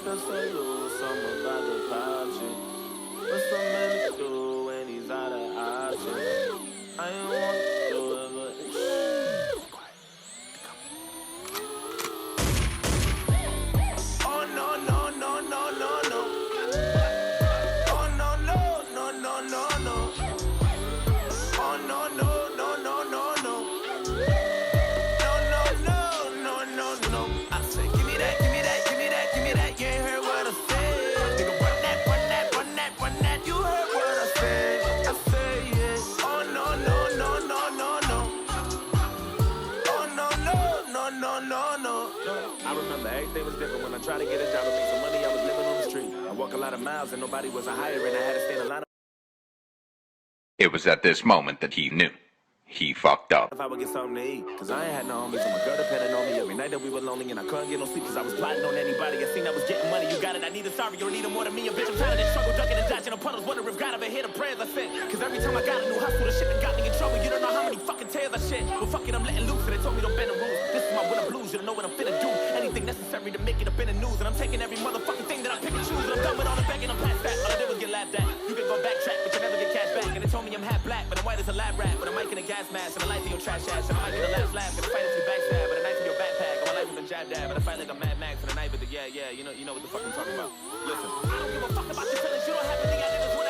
Feel so loose, I'm about to pop shit. What's the man to do when he's out of options? I ain't want to do it, but oh no, no, no, no, no, no. Oh no, no, no, no, no, no. Oh no, no, no, no, no, no. No, no, no, no, no, no. I say, give me that, give me that, give me that, give me that. You ain't heard what I said. Nigga, run that, run that, run that, run that. You heard what I said. I say it. Oh no, no, no, no, no, no. Oh no, no, no, no, no, no. I remember everything was different when I tried to get a job and make some money. I was living on the street. I walk a lot of miles and nobody was hiring. I had to stand in line. It was at this moment that he knew. He fucked up. If I would get something to eat, cause I ain't had no homies and my girl depended on me every night that we were lonely and I couldn't get no sleep cause I was plotting on anybody. I seen I was getting money, you got it, I need it, sorry, you don't need it more than me. A bitch, I'm tired of this struggle, ducking and dodging the puddles, wonder if God ever hear the prayers I sent. Cause every time I got a new hustle, the shit that got me in trouble. You don't know how many fucking tears I shed. Well, fuck it, I'm letting loose, and they told me don't bend the rules. This is my winter blues, you don't know what I'm finna do. Anything necessary to make it up in the news, and I'm taking every motherfucking thing that I pick and choose, and I'm done with all the begging, I'm past that. All I did was get laughed at. You can go backtrack, but you never get cash back. And they told me I'm half black, but I'm white as a lab rat, with a mic and a gas mask, and a light to your trash ass, and I might get a last laugh, gonna fight if you backstab, but a knife in your backpack, all my life has been jabbed at, but I fight like a Mad Max, and a knife with the yeah, you know what the fuck I'm talking about. Listen, I don't give a fuck about your feelings, you don't have anything I did is what